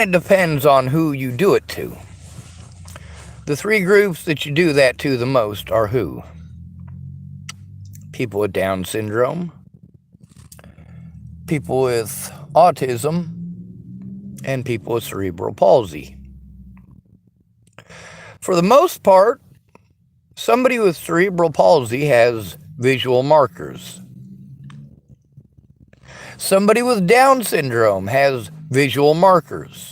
It depends on who you do it to. The three groups that you do that to the most are who? People with Down syndrome, people with autism, and people with cerebral palsy. For the most part, somebody with cerebral palsy has visual markers. Somebody with Down syndrome has visual markers.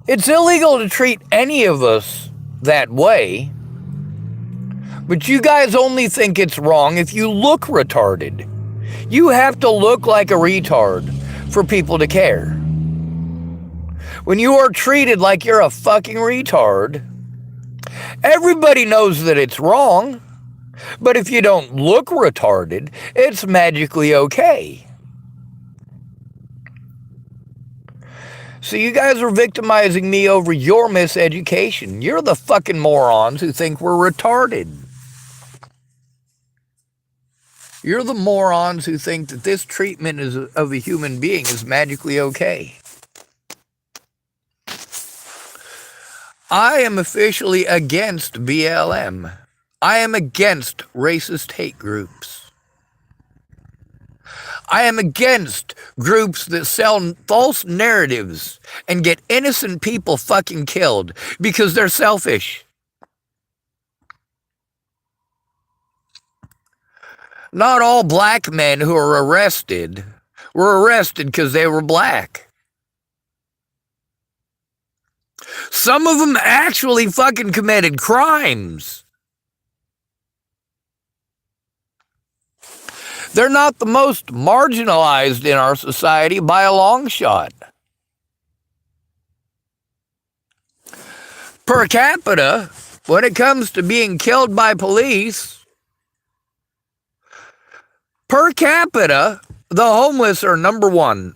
It's illegal to treat any of us that way, but you guys only think it's wrong if you look retarded. You have to look like a retard for people to care. When you are treated like you're a fucking retard, everybody knows that it's wrong, but if you don't look retarded, it's magically okay. So you guys are victimizing me over your miseducation. You're the fucking morons who think we're retarded. You're the morons who think that this treatment of a human being is magically okay. I am officially against BLM. I am against racist hate groups. I am against groups that sell false narratives and get innocent people fucking killed because they're selfish. Not all black men who are arrested were arrested because they were black. Some of them actually fucking committed crimes. They're not the most marginalized in our society by a long shot. Per capita, when it comes to being killed by police, per capita, the homeless are number one.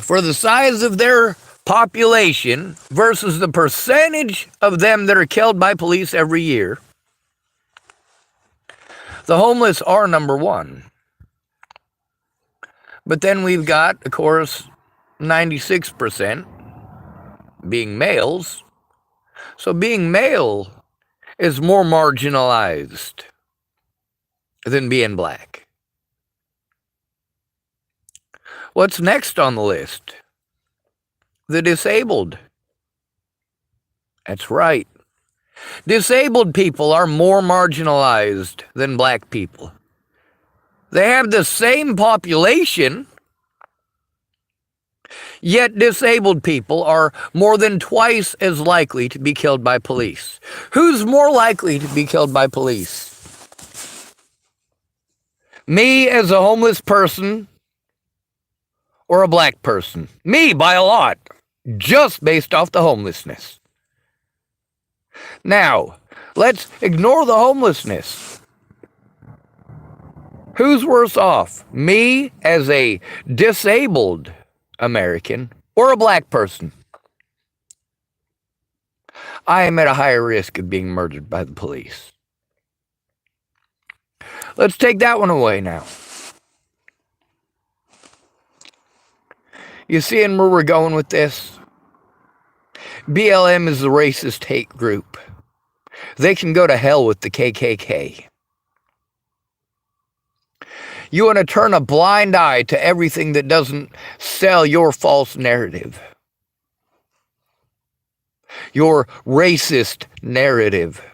For the size of their population versus the percentage of them that are killed by police every year, the homeless are number one. But then we've got, of course, 96% being males. So being male is more marginalized than being black. What's next on the list? The disabled. That's right. Disabled people are more marginalized than black people. They have the same population, yet disabled people are more than twice as likely to be killed by police. Who's more likely to be killed by police? Me as a homeless person or a black person? Me by a lot, just based off the homelessness. Now, let's ignore the homelessness. Who's worse off? Me as a disabled American or a black person? I am at a higher risk of being murdered by the police. Let's take that one away now. You seeing where we're going with this? BLM is the racist hate group. They can go to hell with the KKK. You want to turn a blind eye to everything that doesn't sell your false narrative. Your racist narrative.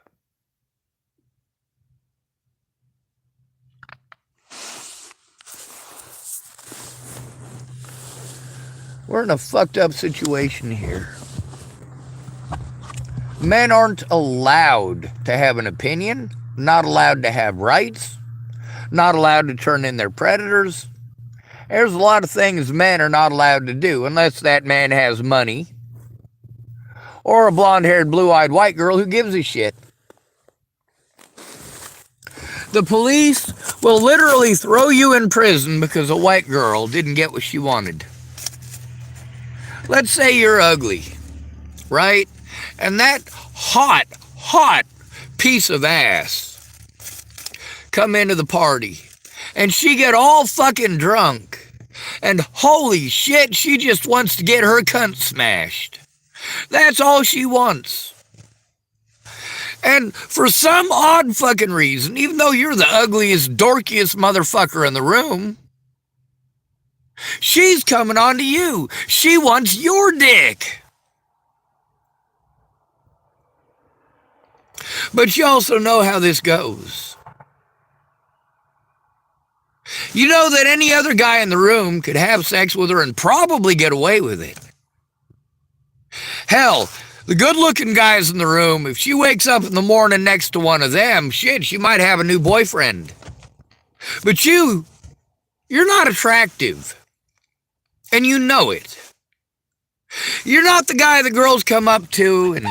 We're in a fucked up situation here. Men aren't allowed to have an opinion, not allowed to have rights, not allowed to turn in their predators. There's a lot of things men are not allowed to do unless that man has money or a blonde-haired, blue-eyed white girl who gives a shit. The police will literally throw you in prison because a white girl didn't get what she wanted. Let's say you're ugly, right? And that hot piece of ass come into the party and she get all fucking drunk, and holy shit, she just wants to get her cunt smashed. That's all she wants. And for some odd fucking reason, even though you're the ugliest, dorkiest motherfucker in the room, she's coming on to you. She wants your dick. But you also know how this goes. You know that any other guy in the room could have sex with her and probably get away with it. Hell, the good-looking guys in the room, if she wakes up in the morning next to one of them, shit, she might have a new boyfriend. But you're not attractive. And you know it. You're not the guy the girls come up to and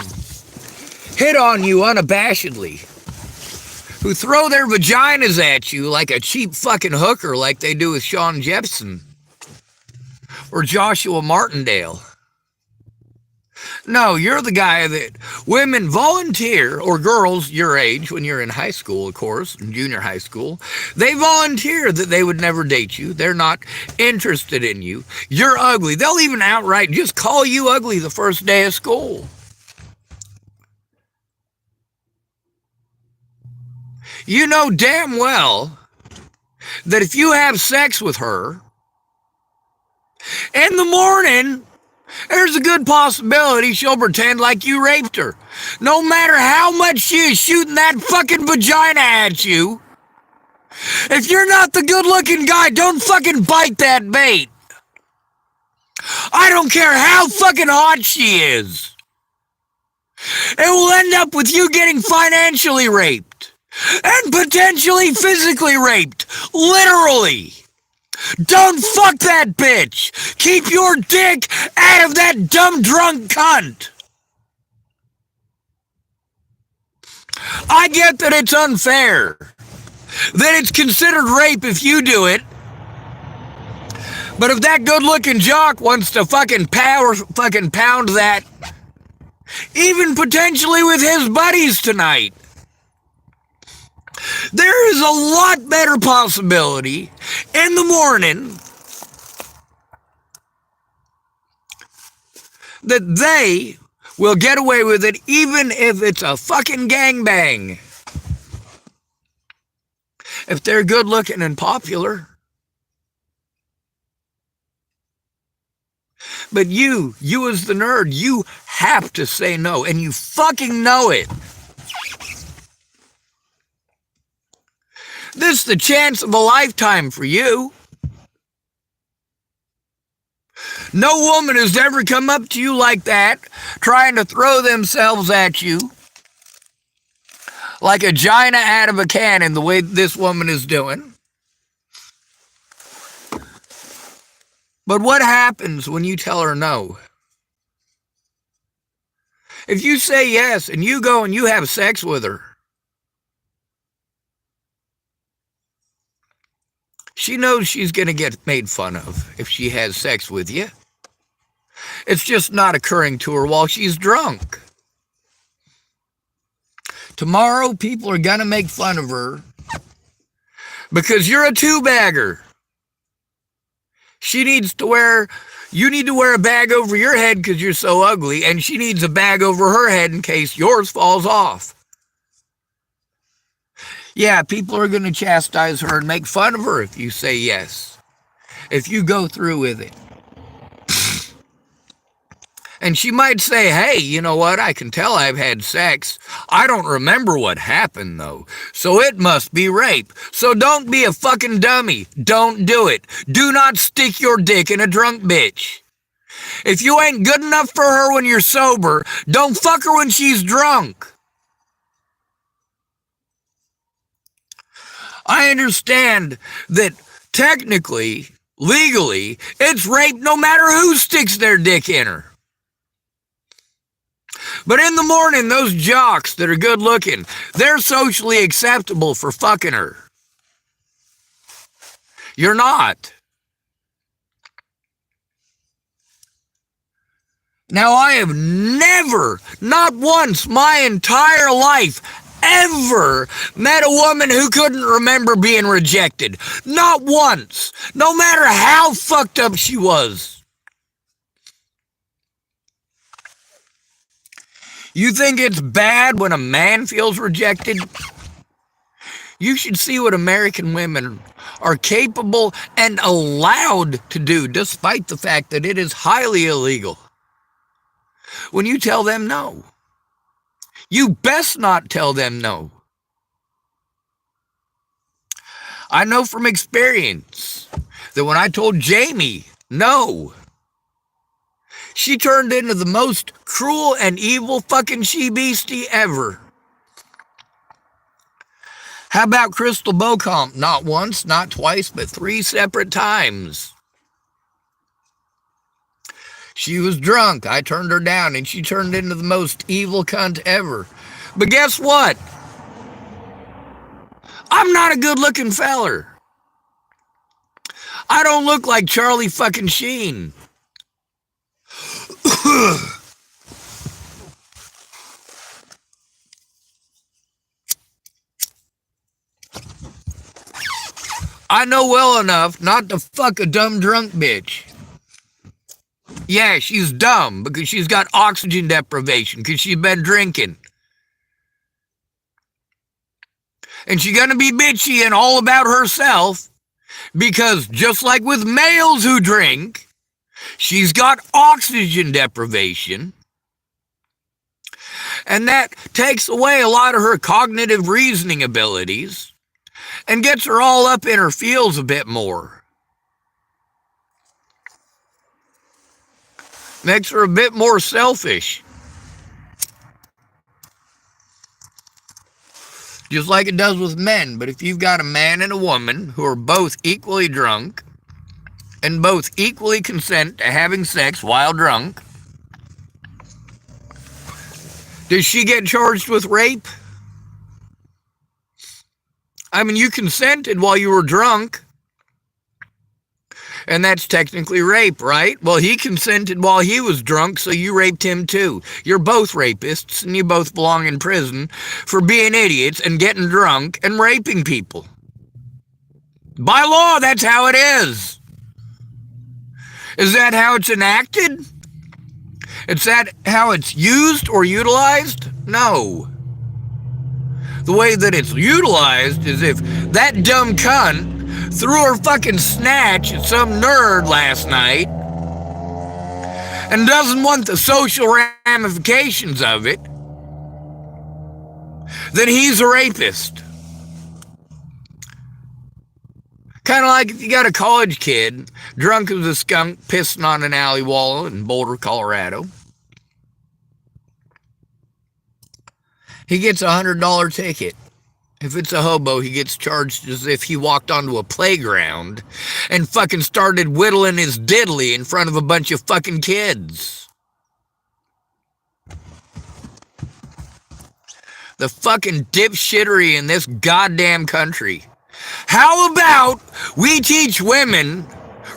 hit on you unabashedly, who throw their vaginas at you like a cheap fucking hooker like they do with Sean Jepsen or Joshua Martindale. No, you're the guy that women volunteer, or girls your age, when you're in high school, of course, in junior high school, they volunteer that they would never date you. They're not interested in you. You're ugly. They'll even outright just call you ugly the first day of school. You know damn well that if you have sex with her, in the morning, there's a good possibility she'll pretend like you raped her. No matter how much she is shooting that fucking vagina at you, if you're not the good-looking guy, don't fucking bite that bait. I don't care how fucking hot she is. It will end up with you getting financially raped. And potentially physically raped. Literally. Don't fuck that bitch. Keep your dick out of that dumb drunk cunt. I get that it's unfair. That it's considered rape if you do it. But if that good-looking jock wants to fucking pound that, even potentially with his buddies tonight, there is a lot better possibility in the morning that they will get away with it, even if it's a fucking gangbang. If they're good looking and popular. But you as the nerd, you have to say no, and you fucking know it. This is the chance of a lifetime for you. No woman has ever come up to you like that, trying to throw themselves at you like a gina out of a cannon, the way this woman is doing. But what happens when you tell her no? If you say yes and you go and you have sex with her, she knows she's going to get made fun of if she has sex with you. It's just not occurring to her while she's drunk. Tomorrow, people are going to make fun of her because you're a two-bagger. You need to wear a bag over your head because you're so ugly, and she needs a bag over her head in case yours falls off. Yeah, people are going to chastise her and make fun of her if you say yes, if you go through with it. And she might say, hey, you know what? I can tell I've had sex. I don't remember what happened, though. So it must be rape. So don't be a fucking dummy. Don't do it. Do not stick your dick in a drunk bitch. If you ain't good enough for her when you're sober, don't fuck her when she's drunk. I understand that technically, legally, it's rape no matter who sticks their dick in her. But in the morning, those jocks that are good looking, they're socially acceptable for fucking her. You're not. Now, I have never, not once, my entire life, ever met a woman who couldn't remember being rejected. Not once. No matter how fucked up she was. You think it's bad when a man feels rejected? You should see what American women are capable and allowed to do, despite the fact that it is highly illegal. When you tell them no, you best not tell them no. I know from experience that when I told Jamie no, she turned into the most cruel and evil fucking she-beastie ever. How about Crystal Beauchamp? Not once, not twice, but 3 separate times. She was drunk. I turned her down, and she turned into the most evil cunt ever. But guess what? I'm not a good-looking feller. I don't look like Charlie fucking Sheen. I know well enough not to fuck a dumb drunk bitch. Yeah, she's dumb because she's got oxygen deprivation because she's been drinking. And she's gonna be bitchy and all about herself because just like with males who drink, she's got oxygen deprivation. And that takes away a lot of her cognitive reasoning abilities and gets her all up in her feels a bit more. Makes her a bit more selfish. Just like it does with men. But if you've got a man and a woman who are both equally drunk and both equally consent to having sex while drunk, does she get charged with rape? I mean, you consented while you were drunk, and that's technically rape, right? Well, he consented while he was drunk, so you raped him too. You're both rapists, and you both belong in prison for being idiots and getting drunk and raping people. By law, that's how it is. Is that how it's enacted? Is that how it's used or utilized? No. The way that it's utilized is if that dumb cunt threw her fucking snatch at some nerd last night and doesn't want the social ramifications of it, then he's a rapist. Kind of like if you got a college kid drunk as a skunk pissing on an alley wall in Boulder, Colorado. He gets a $100 ticket. If it's a hobo, he gets charged as if he walked onto a playground and fucking started whittling his diddly in front of a bunch of fucking kids. The fucking dipshittery in this goddamn country. How about we teach women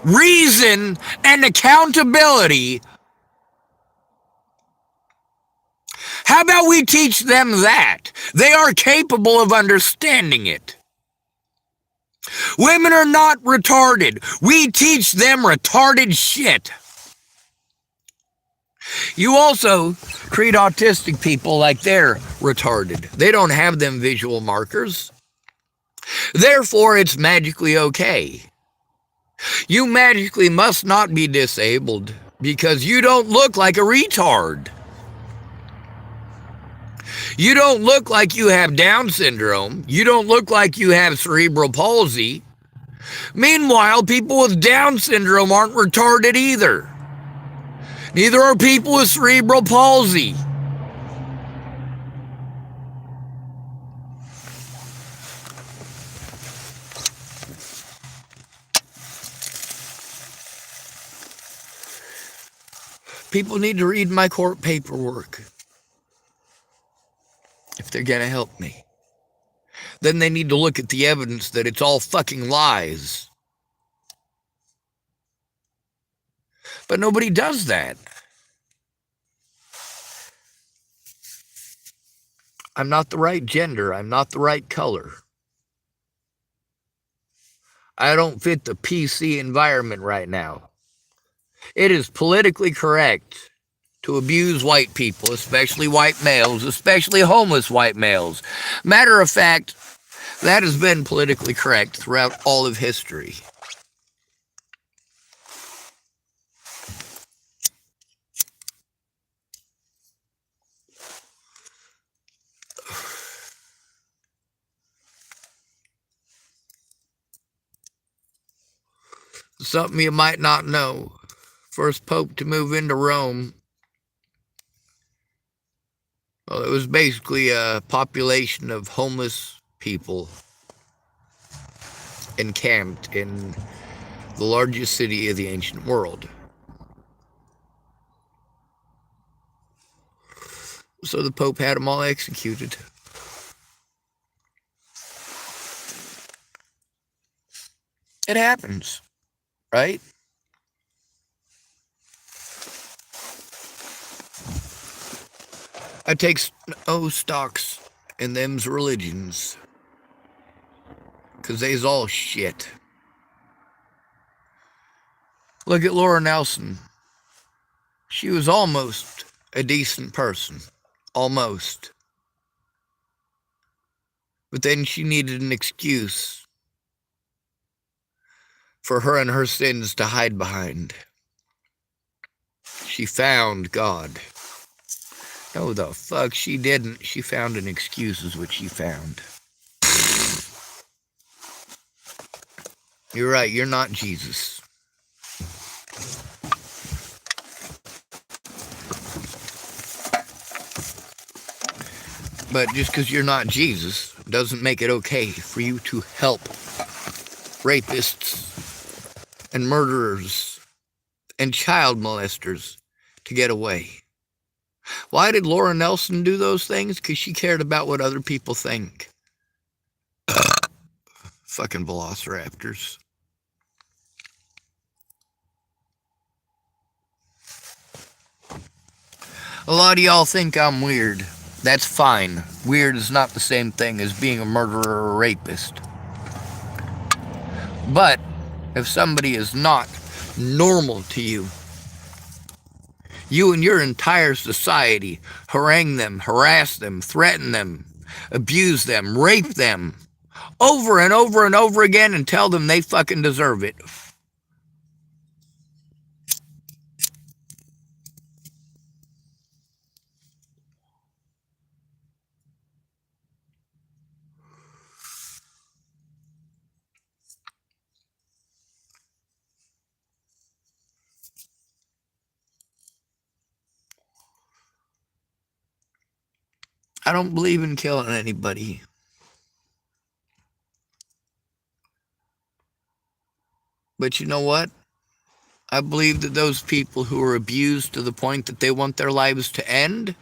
reason and accountability? How about we teach them that? They are capable of understanding it. Women are not retarded. We teach them retarded shit. You also treat autistic people like they're retarded. They don't have them visual markers. Therefore, it's magically okay. You magically must not be disabled because you don't look like a retard. You don't look like you have Down syndrome. You don't look like you have cerebral palsy. Meanwhile, people with Down syndrome aren't retarded either. Neither are people with cerebral palsy. People need to read my court paperwork. If they're gonna help me, then they need to look at the evidence that it's all fucking lies. But nobody does that. I'm not the right gender. I'm not the right color. I don't fit the PC environment right now. It is politically correct to abuse white people, especially white males, especially homeless white males. Matter of fact, that has been politically correct throughout all of history. Something you might not know. First pope to move into Rome, well, it was basically a population of homeless people encamped in the largest city of the ancient world. So the Pope had them all executed. It happens, right? I take no stocks in them's religions, 'cause they's all shit. Look at Laura Nelson. She was almost a decent person. Almost. But then she needed an excuse for her and her sins to hide behind. She found God. No, the fuck she didn't. She found an excuse is what she found. You're right, you're not Jesus. But just because you're not Jesus doesn't make it okay for you to help rapists and murderers and child molesters to get away. Why did Laura Nelson do those things? Because she cared about what other people think. Fucking velociraptors. A lot of y'all think I'm weird. That's fine. Weird is not the same thing as being a murderer or a rapist. But if somebody is not normal to you, you and your entire society harangue them, harass them, threaten them, abuse them, rape them, over and over and over again and tell them they fucking deserve it. I don't believe in killing anybody. But you know what? I believe that those people who are abused to the point that they want their lives to end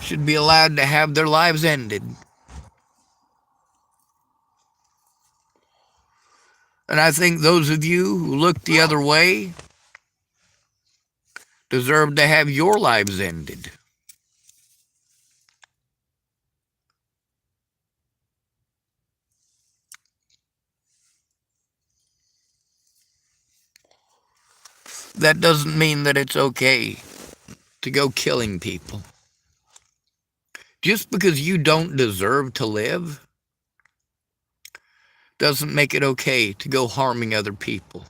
should be allowed to have their lives ended. And I think those of you who look the other way deserve to have your lives ended. That doesn't mean that it's okay to go killing people. Just because you don't deserve to live doesn't make it okay to go harming other people.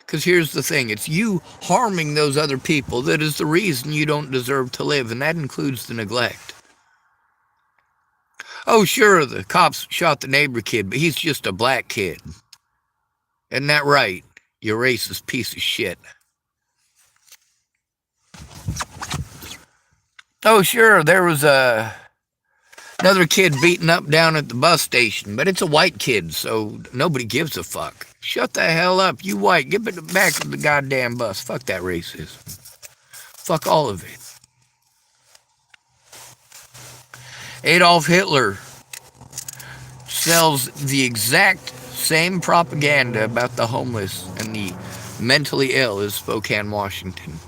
Because here's the thing, it's you harming those other people that is the reason you don't deserve to live, and that includes the neglect. Oh, sure, the cops shot the neighbor kid, but he's just a black kid. Isn't that right, you racist piece of shit? Oh, sure, there was another kid beaten up down at the bus station, but it's a white kid, so nobody gives a fuck. Shut the hell up, you white. Get back to the goddamn bus. Fuck that racism. Fuck all of it. Adolf Hitler sells the exact same propaganda about the homeless and the mentally ill is Spokane, Washington.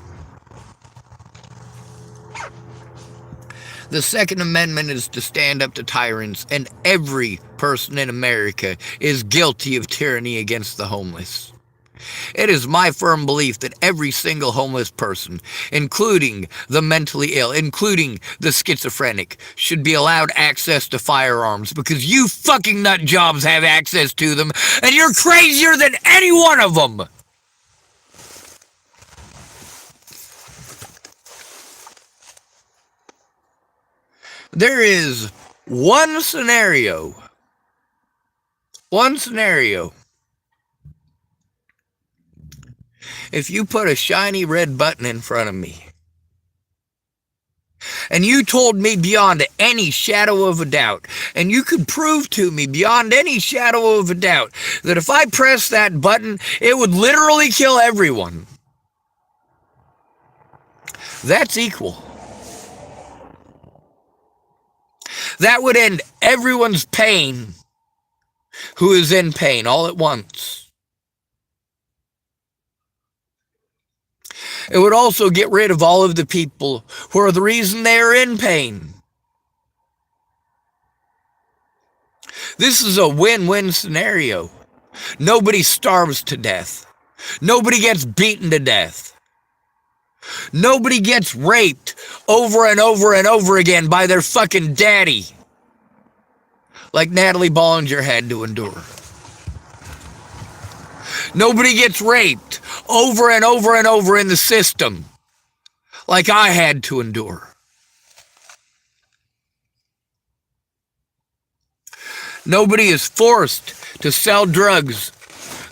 The Second Amendment is to stand up to tyrants, and every person in America is guilty of tyranny against the homeless. It is my firm belief that every single homeless person, including the mentally ill, including the schizophrenic, should be allowed access to firearms because you fucking nut jobs have access to them, and you're crazier than any one of them! There is one scenario. If you put a shiny red button in front of me, and you told me beyond any shadow of a doubt, and you could prove to me beyond any shadow of a doubt, that if I pressed that button, it would literally kill everyone. That's equal. That would end everyone's pain who is in pain all at once. It would also get rid of all of the people who are the reason they are in pain. This is a win-win scenario. Nobody starves to death. Nobody gets beaten to death. Nobody gets raped over and over and over again by their fucking daddy, like Natalie Bollinger had to endure. Nobody gets raped over and over and over in the system, like I had to endure. Nobody is forced to sell drugs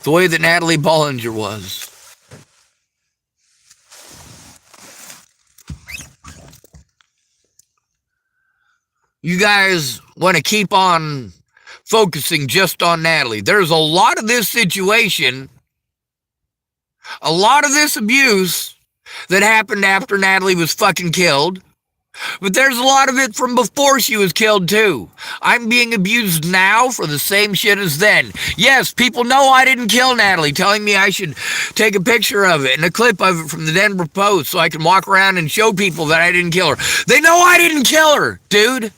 the way that Natalie Bollinger was. You guys want to keep on focusing just on Natalie. There's a lot of this situation, a lot of this abuse that happened after Natalie was fucking killed. But there's a lot of it from before she was killed too. I'm being abused now for the same shit as then. Yes, people know I didn't kill Natalie, telling me I should take a picture of it and a clip of it from the Denver Post so I can walk around and show people that I didn't kill her. They know I didn't kill her, dude.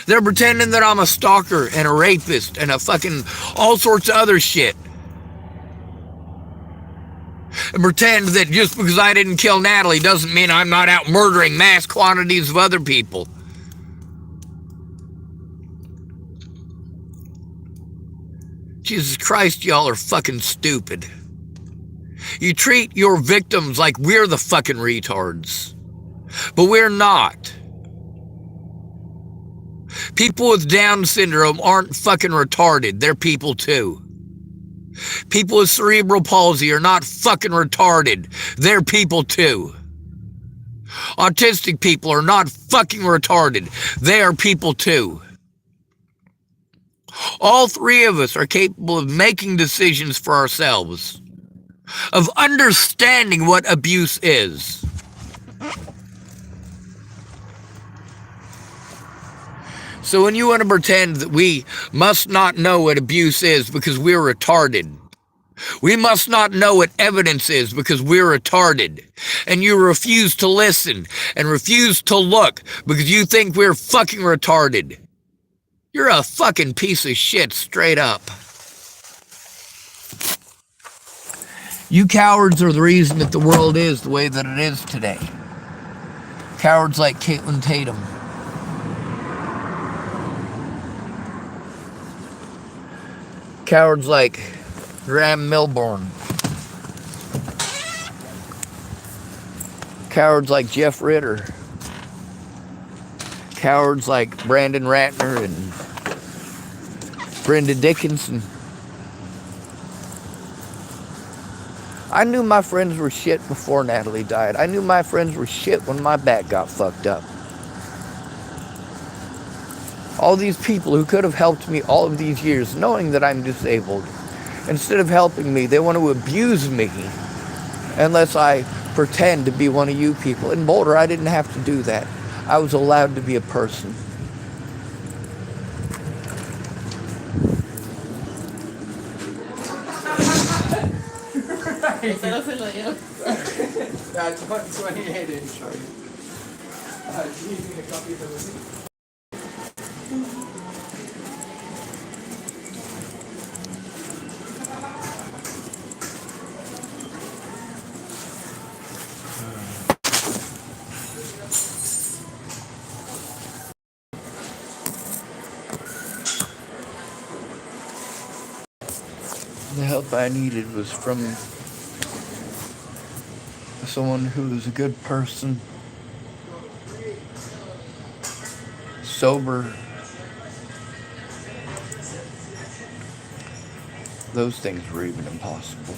They're pretending that I'm a stalker and a rapist and a fucking all sorts of other shit. And pretend that just because I didn't kill Natalie doesn't mean I'm not out murdering mass quantities of other people. Jesus Christ, y'all are fucking stupid. You treat your victims like we're the fucking retards. But we're not. People with Down syndrome aren't fucking retarded. They're people too. People with cerebral palsy are not fucking retarded. They're people too. Autistic people are not fucking retarded. They are people too. All three of us are capable of making decisions for ourselves, of understanding what abuse is. So when you want to pretend that we must not know what abuse is because we're retarded, we must not know what evidence is because we're retarded, and you refuse to listen and refuse to look because you think we're fucking retarded, you're a fucking piece of shit straight up. You cowards are the reason that the world is the way that it is today. Cowards like Caitlin Tatum. Cowards like Graham Milborn. Cowards like Jeff Ritter. Cowards like Brandon Ratner and Brenda Dickinson. I knew my friends were shit before Natalie died. I knew my friends were shit when my back got fucked up. All these people who could have helped me all of these years, knowing that I'm disabled, instead of helping me, they want to abuse me unless I pretend to be one of you people. In Boulder, I didn't have to do that. I was allowed to be a person. That's 128 in charge. Do you need a copy of the receipt? The help I needed was from someone who was a good person, sober. Those things were even impossible.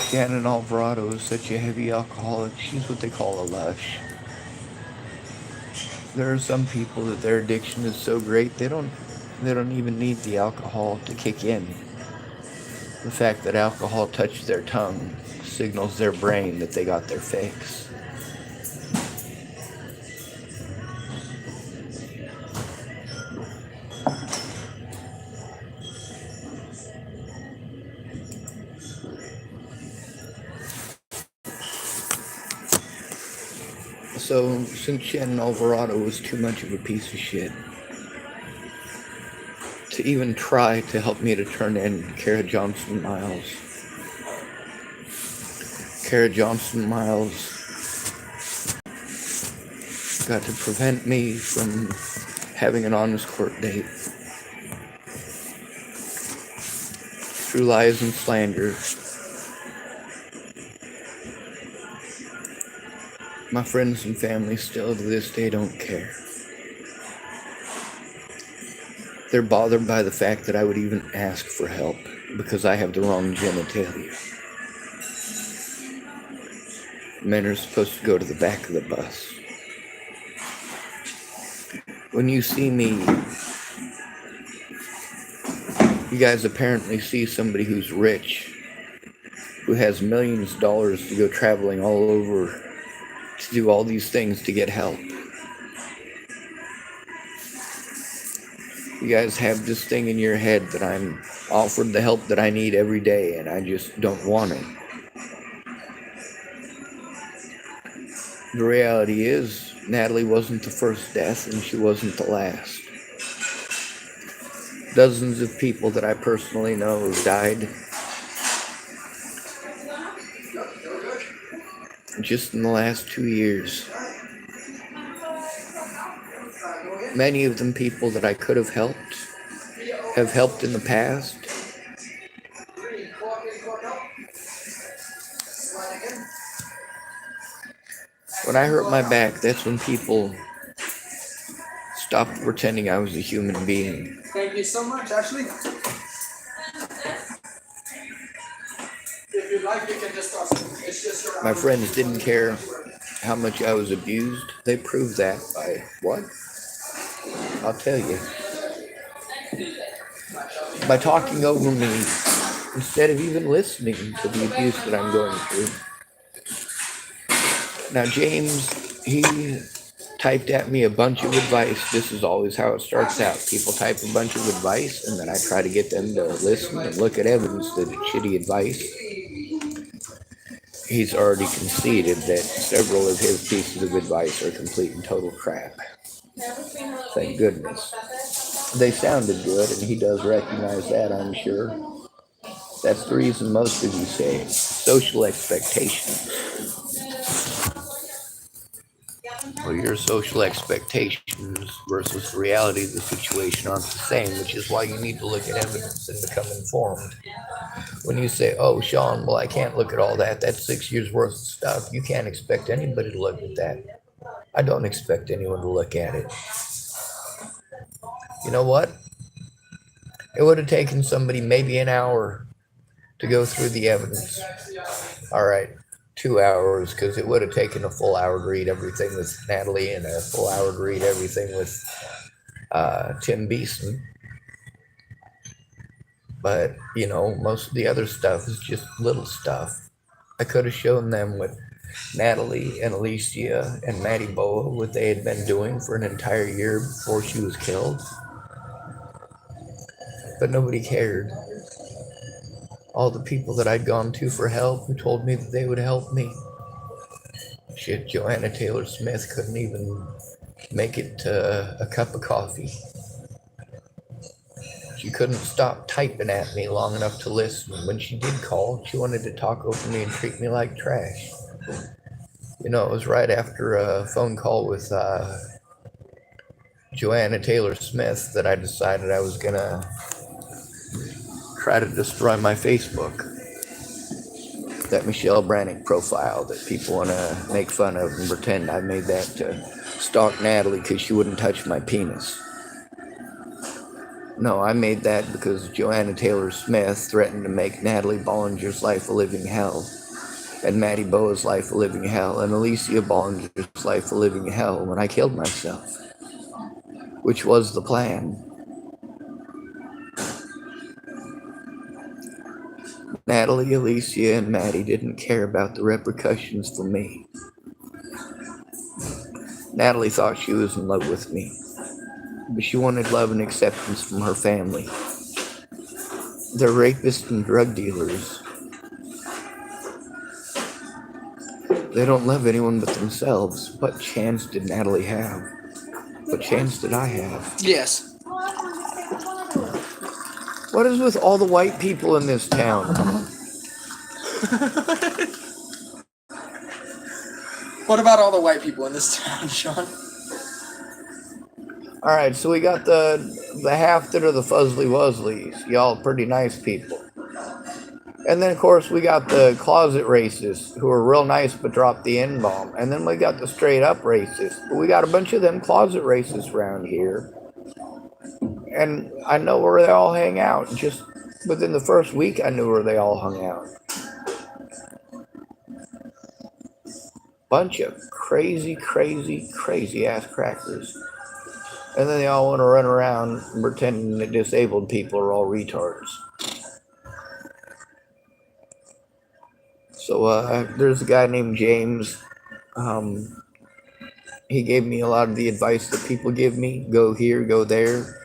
Shannon Alvarado is such a heavy alcoholic. She's what they call a lush. There are some people that their addiction is so great they don't even need the alcohol to kick in. The fact that alcohol touched their tongue signals their brain that they got their fix. So, since Shannon Alvarado was too much of a piece of shit to even try to help me to turn in Kara Johnson Miles, Kara Johnson Miles got to prevent me from having an honest court date through lies and slander. My friends and family still to this day don't care. They're bothered by the fact that I would even ask for help because I have the wrong genitalia. Men are supposed to go to the back of the bus. When you see me, you guys apparently see somebody who's rich, who has millions of dollars to go traveling all over to do all these things to get help. You guys have this thing in your head that I'm offered the help that I need every day and I just don't want it. The reality is, Natalie wasn't the first death and she wasn't the last. Dozens of people that I personally know have died just in the last 2 years. Many of them people that I could have helped in the past. When I hurt my back, that's when people stopped pretending I was a human being. Thank you so much, Ashley. If you like, you can just toss it. It's just around. My friends didn't care how much I was abused. They proved that by what? I'll tell you. By talking over me instead of even listening to the abuse that I'm going through. Now, James, he typed at me a bunch of advice. This is always how it starts out. People type a bunch of advice, and then I try to get them to listen and look at evidence that it's shitty advice. He's already conceded that several of his pieces of advice are complete and total crap. Thank goodness. They sounded good, and he does recognize that, I'm sure. That's the reason most of you say social expectations. Well, your social expectations versus the reality of the situation aren't the same, which is why you need to look at evidence and become informed. When you say, oh, Sean, well, I can't look at all that. That's 6 years worth of stuff. You can't expect anybody to look at that. I don't expect anyone to look at it. You know what? It would have taken somebody maybe an hour to go through the evidence. All right, 2 hours, because it would have taken a full hour to read everything with Natalie and a full hour to read everything with Tim Beeson. But, you know, most of the other stuff is just little stuff. I could have shown them what Natalie and Alicia and Maddie Boa, what they had been doing for an entire year before she was killed. But nobody cared. all the people that I'd gone to for help who told me that they would help me. Shit, Joanna Taylor Smith couldn't even make it to a cup of coffee. She couldn't stop typing at me long enough to listen. When she did call, she wanted to talk over me and treat me like trash. You know, it was right after a phone call with Joanna Taylor Smith that I decided I was gonna try to destroy my Facebook. That Michelle Brannick profile that people want to make fun of and pretend I made that to stalk Natalie because she wouldn't touch my penis. No, I made that because Joanna Taylor Smith threatened to make Natalie Bollinger's life a living hell, and Maddie Boa's life a living hell, and Alicia Bollinger's life a living hell when I killed myself, which was the plan. Natalie, Alicia, and Maddie didn't care about the repercussions for me. Natalie thought she was in love with me, but she wanted love and acceptance from her family. They're rapists and drug dealers. They don't love anyone but themselves. What chance did Natalie have? What chance did I have? Yes. What is with all the white people in this town? What about all the white people in this town, Sean? Alright, so we got the Hafted or the Fuzzly Wuzzlies. Y'all pretty nice people. And then, of course, we got the closet racists who are real nice but drop the N-bomb. And then we got the straight up racists. But we got a bunch of them closet racists around here. And I know where they all hang out. Just within the first week, I knew where they all hung out. Bunch of crazy, crazy, crazy ass crackers. And then they all want to run around pretending that disabled people are all retards. So there's a guy named James. He gave me a lot of the advice that people give me. Go here, go there.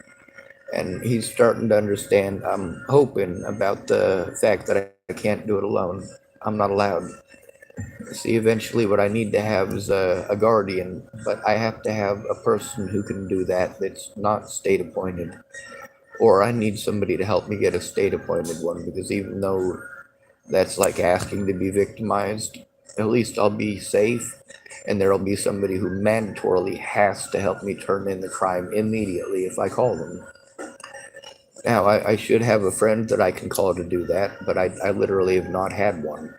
And he's starting to understand. I'm hoping about the fact that I can't do it alone. I'm not allowed. See, eventually what I need to have is a guardian, but I have to have a person who can do that that's not state appointed. Or I need somebody to help me get a state appointed one, because even though that's like asking to be victimized, at least I'll be safe, and there'll be somebody who mandatorily has to help me turn in the crime immediately if I call them. Now, I should have a friend that I can call to do that, but I literally have not had one.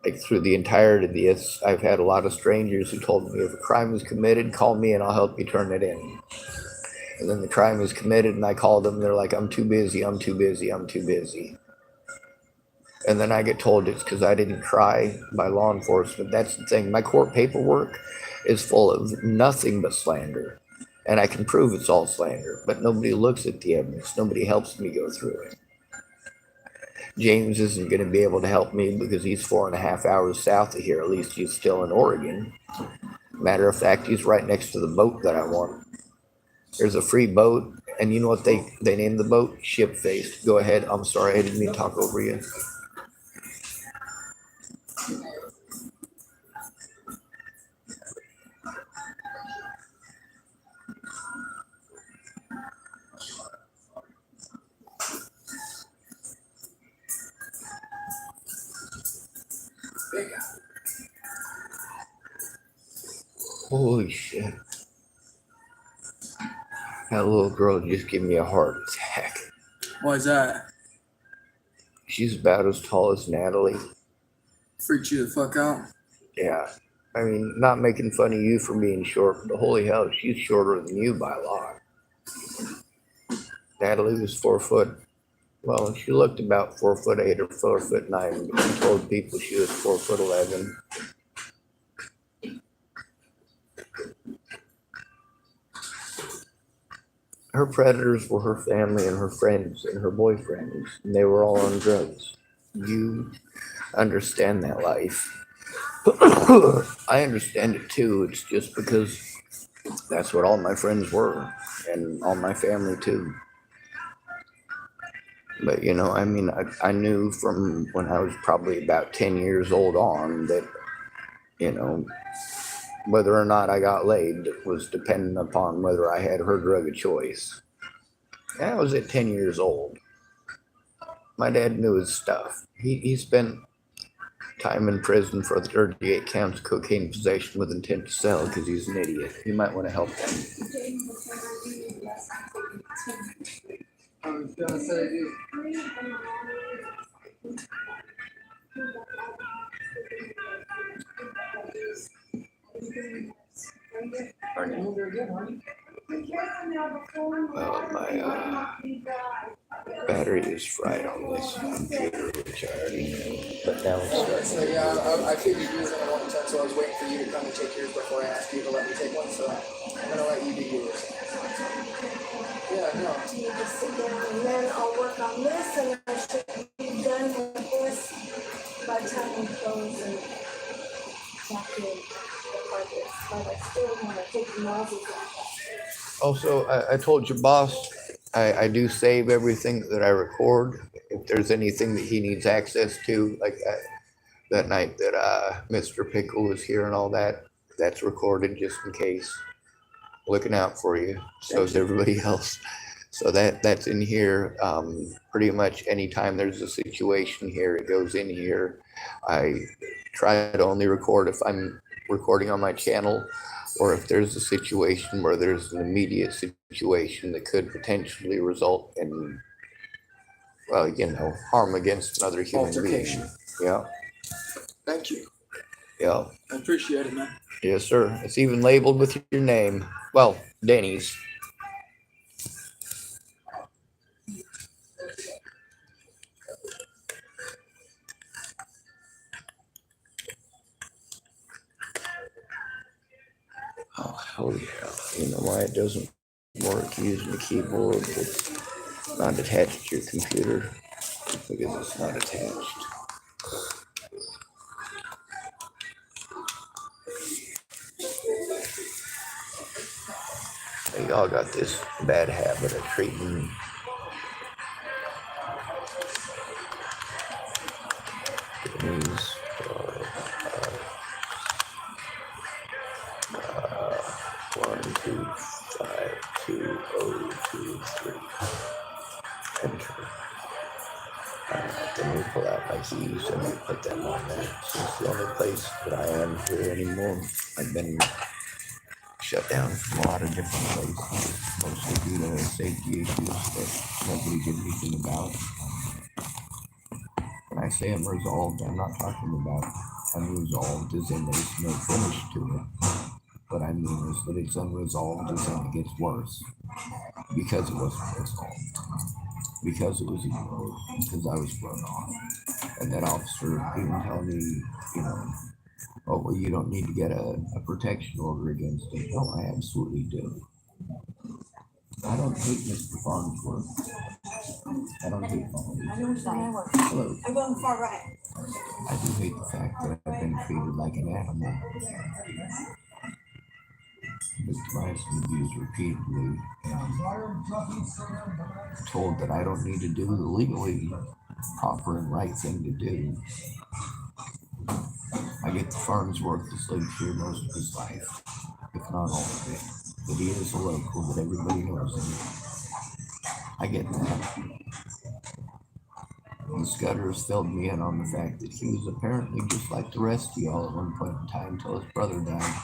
Like, through the entirety of this, I've had a lot of strangers who told me if a crime is committed, call me and I'll help you turn it in. And then the crime is committed and I call them and they're like, I'm too busy, I'm too busy, I'm too busy. And then I get told it's because I didn't try by law enforcement. That's the thing. My court paperwork is full of nothing but slander. And I can prove it's all slander, but nobody looks at the evidence. Nobody helps me go through it. James isn't going to be able to help me because he's 4.5 hours south of here. At least he's still in Oregon. Matter of fact, he's right next to the boat that I want. There's a free boat, and you know what they named the boat? Ship-faced. Go ahead. I'm sorry, I didn't mean to talk over you. Holy shit. That little girl just gave me a heart attack. Why is that? She's about as tall as Natalie. Freaked you the fuck out? Yeah. I mean, not making fun of you for being short, but holy hell, she's shorter than you by a lot. Natalie was 4 foot. Well, she looked about 4'8" or 4'9", but she told people she was 4'11". Her predators were her family and her friends and her boyfriends, and they were all on drugs. You understand that life. I understand it too. It's just because that's what all my friends were, and all my family too. But you know, I mean, I knew from when I was probably about 10 years old on that, you know, whether or not I got laid was dependent upon whether I had her drug of choice. And I was at 10 years old. My dad knew his stuff. He spent time in prison for 38 counts of cocaine possession with intent to sell because he's an idiot. You might want to help him. I was gonna say, dude. Well, my battery is fried on this computer, which I already knew, but now it's starting. So yeah, I figured you were gonna want to, so I was waiting for you to come and take yours before I asked you to let me take one. So I'm gonna let you do yours. Yeah, no. You just sit down and then I'll work on this and I should be done with this by the time we close and back in the carpet. But I still want to take the nozzles off. Also, I told your boss I do save everything that I record. If there's anything that he needs access to, like that night that Mr. Pickle was here and all that, that's recorded just in case. Looking out for you. So is everybody else. So that's in here. Pretty much anytime there's a situation here, it goes in here. I try to only record if I'm recording on my channel, or if there's a situation where there's an immediate situation that could potentially result in, well, you know, harm against another human Altercation. being. Yeah, Thank you. yeah. I appreciate it, man. Yes, sir. It's even labeled with your name. Well, Denny's. Oh, hell yeah. You know why it doesn't work using the keyboard? It's not attached to your computer because it's not attached. Y'all got this bad habit of treating these 1, 2, 5, 2, 0, 2, 3. Enter. Then we pull out my keys and we put them on there. So it's the only place that I am here anymore. I've been shut down from a lot of different places, mostly due to safety issues that nobody did anything about. When I say I'm resolved, I'm not talking about unresolved as in there's no finish to it. What I mean is that it's unresolved as in it gets worse because it wasn't resolved, because it was ignored, because I was thrown off. And that officer even told me, you know, oh, well, you don't need to get a protection order against it. No, I absolutely do. I don't hate Mr. Farnsworth. I don't hate Farnsworth. I know which side I work. Hello. I'm going far right. I do hate the fact that I've been treated like an animal. Victimized and abused repeatedly, and told that I don't need to do the legally proper and right thing to do. I get the Farnsworth has lived here most of his life, if not all of it. But he is a local, that everybody knows him. I get that. The Scudders filled me in on the fact that he was apparently just like the rest of y'all at one point in time until his brother died.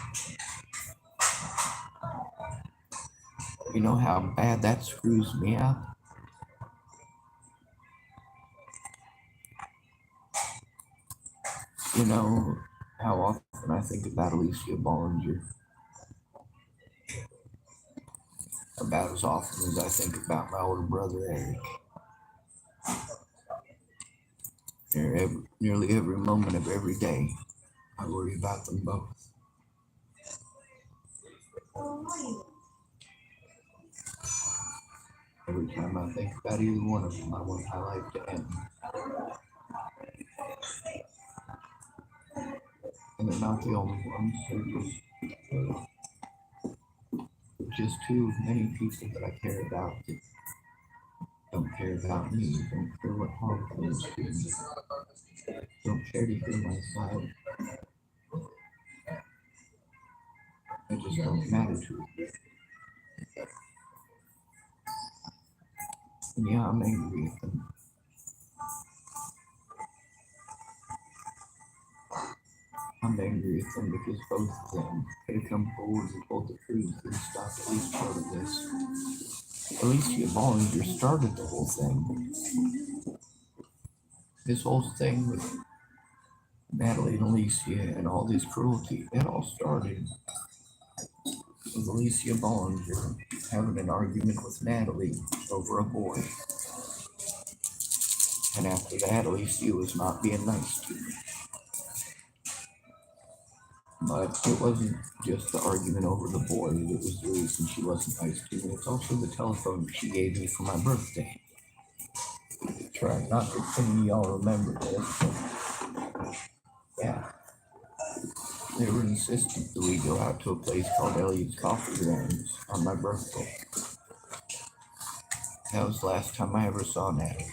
You know how bad that screws me up? You know how often I think about Alicia Bollinger? About as often as I think about my older brother Eric. Nearly every moment of every day, I worry about them both. Every time I think about either one of them, I want my life to end. And they're not the only ones. They're just too many people that I care about that don't care about me, don't care what harm comes to me, don't care to hear my side. I just don't matter to you. And yeah, I'm angry at them. I'm angry at them because both of them could have come forward and told the truth and stopped at least part of this. Alicia Bollinger started the whole thing. This whole thing with Natalie and Alicia and all this cruelty, it all started with Alicia Bollinger having an argument with Natalie over a boy. And after that, Alicia was not being nice to me. But it wasn't just the argument over the boy that was the reason she wasn't nice to me. It's also the telephone she gave me for my birthday. Try not to any of y'all remember this, but yeah. They were insistent that we go out to a place called Elliot's Coffee Grounds on my birthday. That was the last time I ever saw Natalie.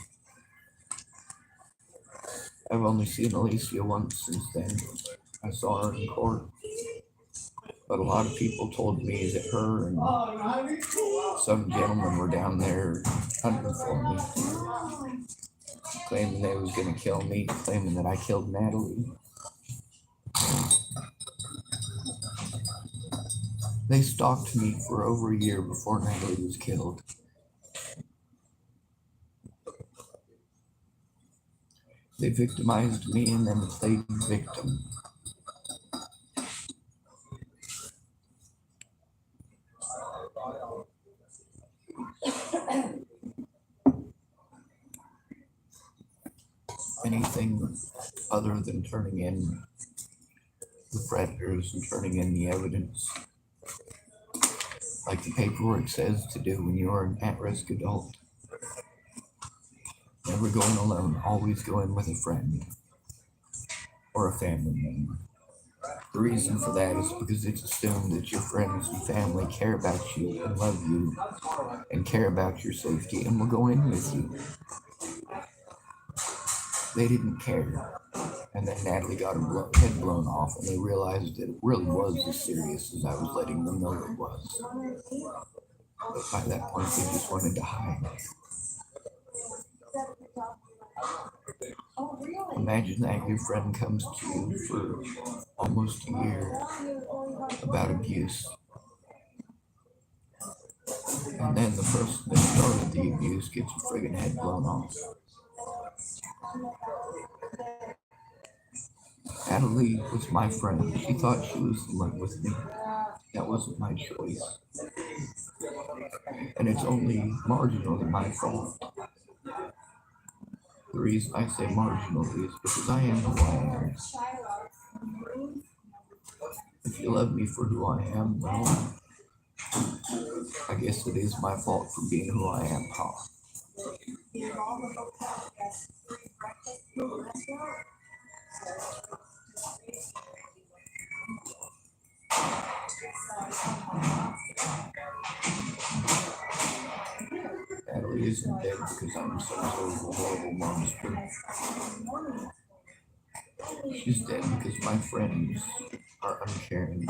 I've only seen Alicia once since then. I saw her in court. But a lot of people told me that her and some gentlemen were down there hunting for me, claiming they was going to kill me, claiming that I killed Natalie. They stalked me for over a year before Natalie was killed. They victimized me and then played victim. Anything other than turning in the predators and turning in the evidence, like the paperwork says to do when you are an at-risk adult. Never go in alone, always go in with a friend or a family member. The reason for that is because it's assumed that your friends and family care about you and love you and care about your safety and will go in with you. They didn't care. And then Natalie got her head blown off and they realized that it really was as serious as I was letting them know it was. But by that point, they just wanted to hide. Imagine that your friend comes to you for almost a year about abuse. And then the person that started the abuse gets a friggin' head blown off. Natalie was my friend. She thought she was in love with me. That wasn't my choice. And it's only marginally my fault. The reason I say marginally is because I am who I am. If you love me for who I am, well, I guess it is my fault for being who I am, huh? Natalie isn't dead because I'm some sort of a horrible monster. She's dead because my friends are uncaring.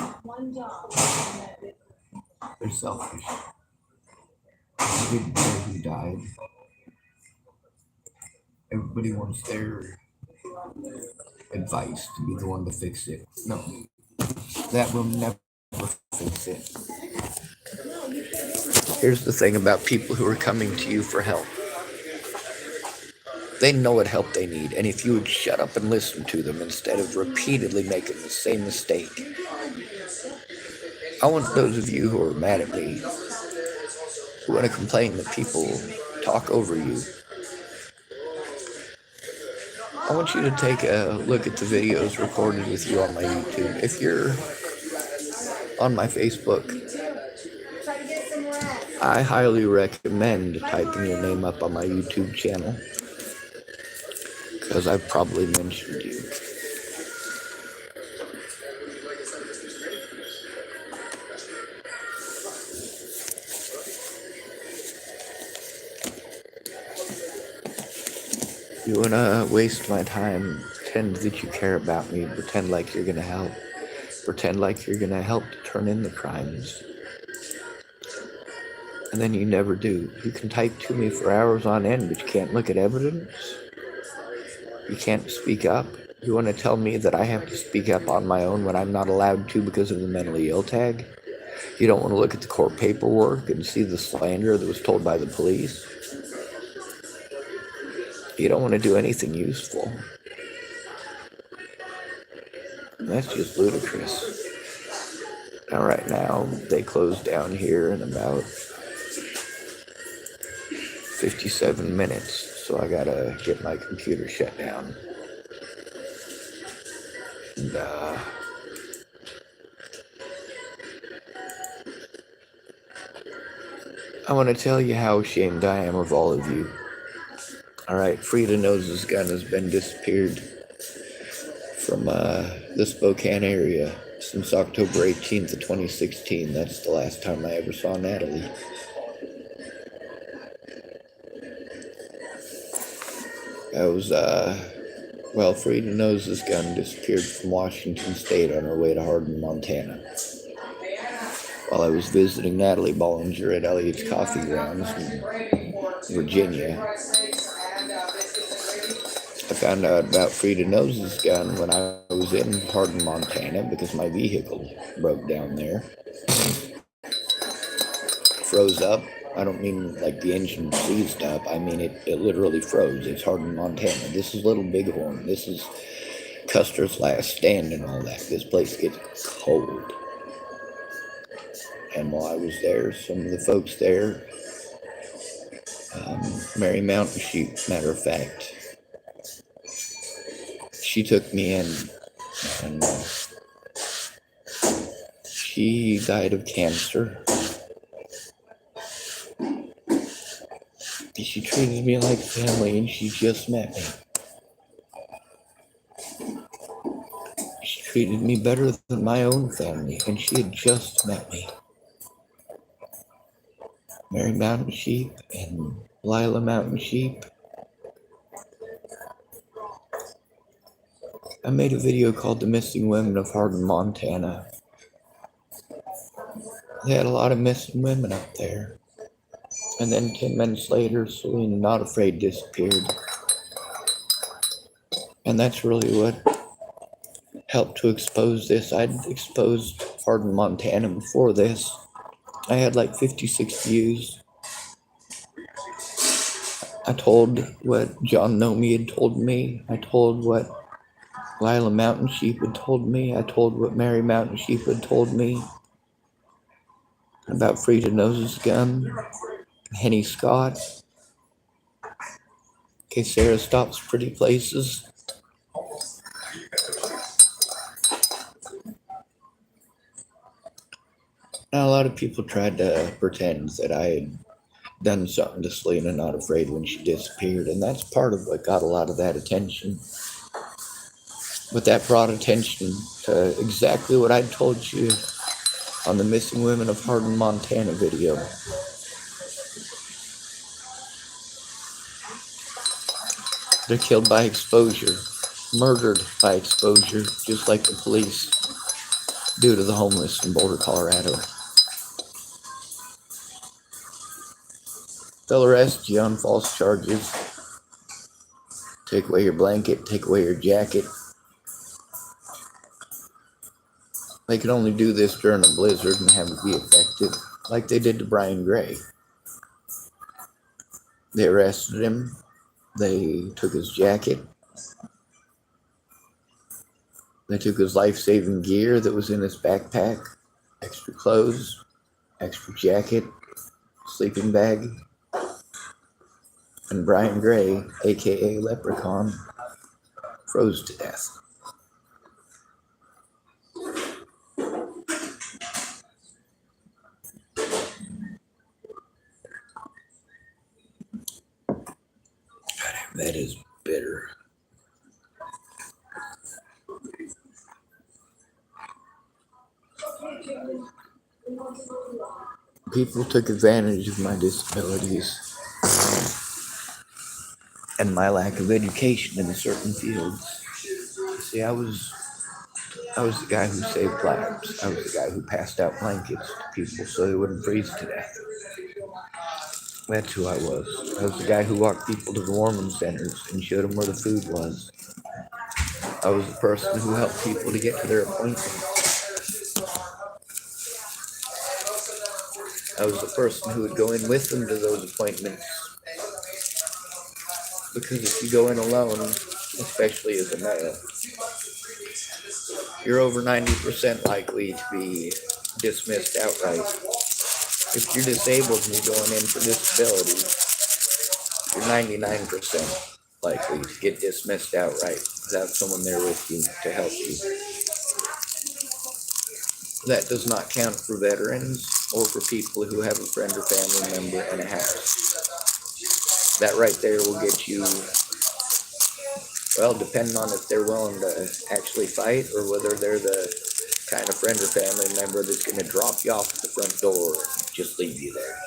They're selfish. They didn't care who died. Everybody wants their advice to be the one to fix it. No, that will never fix it. Here's the thing about people who are coming to you for help. They know what help they need, and if you would shut up and listen to them instead of repeatedly making the same mistake. I want those of you who are mad at me, who want to complain that people talk over you, I want you to take a look at the videos recorded with you on my YouTube. If you're on my Facebook, I highly recommend typing your name up on my YouTube channel, because I've probably mentioned you. You wanna waste my time, pretend that you care about me, pretend like you're gonna help, pretend like you're gonna help to turn in the crimes. And then you never do. You can type to me for hours on end, but you can't look at evidence. You can't speak up. You want to tell me that I have to speak up on my own when I'm not allowed to because of the mentally ill tag? You don't want to look at the court paperwork and see the slander that was told by the police? You don't want to do anything useful. That's just ludicrous. Now, right now, they close down here in about 57 minutes, so I gotta get my computer shut down. And, I want to tell you how ashamed I am of all of you. Alright, Frida Nose's gun has been disappeared from the Spokane area since October 18th of 2016. That's the last time I ever saw Natalie. Frida Nose's gun disappeared from Washington State on her way to Hardin, Montana. While I was visiting Natalie Bollinger at Elliot's Coffee Grounds in Virginia, I found out about Frida Nose's gun when I was in Hardin, Montana, because my vehicle broke down there. Froze up. I don't mean like the engine seized up. I mean it literally froze. It's Hardin, Montana. This is Little Bighorn. This is Custer's Last Stand and all that. This place gets cold. And while I was there, some of the folks there, Mary Mountain Sheep, matter of fact, she took me in, and she died of cancer. She treated me like family, and she just met me. She treated me better than my own family, and she had just met me. Mary Mountain Sheep and Lila Mountain Sheep. I made a video called The Missing Women of Hardin, Montana. They had a lot of missing women up there. And then 10 minutes later, Selena Not Afraid disappeared. And that's really what helped to expose this. I'd exposed Hardin, Montana before this. I had like 56 views. I told what John Nomi had told me. I told what Lila Mountain Sheep had told me. I told what Mary Mountain Sheep had told me about Frida Nose's gun, Henny Scott, Okay, Sarah Stops Pretty Places. Now, a lot of people tried to pretend that I had done something to Selena Not Afraid when she disappeared, and that's part of what got a lot of that attention. But that brought attention to exactly what I told you on the Missing Women of Hardin, Montana video. They're killed by exposure, murdered by exposure, just like the police do to the homeless in Boulder, Colorado. They'll arrest you on false charges, take away your blanket, take away your jacket. They can only do this during a blizzard and have it be effective, like they did to Brian Gray. They arrested him. They took his jacket. They took his life-saving gear that was in his backpack, extra clothes, extra jacket, sleeping bag. And Brian Gray, aka Leprechaun, froze to death. That is bitter. People took advantage of my disabilities. and my lack of education in certain fields. See, I was the guy who saved lives. I was the guy who passed out blankets to people so they wouldn't freeze to death. That's who I was. I was the guy who walked people to the warming centers and showed them where the food was. I was the person who helped people to get to their appointments. I was the person who would go in with them to those appointments. Because if you go in alone, especially as a male, you're over 90% likely to be dismissed outright. If you're disabled and you're going in for disability, you're 99% likely to get dismissed outright without someone there with you to help you. That does not count for veterans or for people who have a friend or family member in a house. That right there will get you, well, depending on if they're willing to actually fight or whether they're the kind of friend or family member that's going to drop you off at the front door and just leave you there.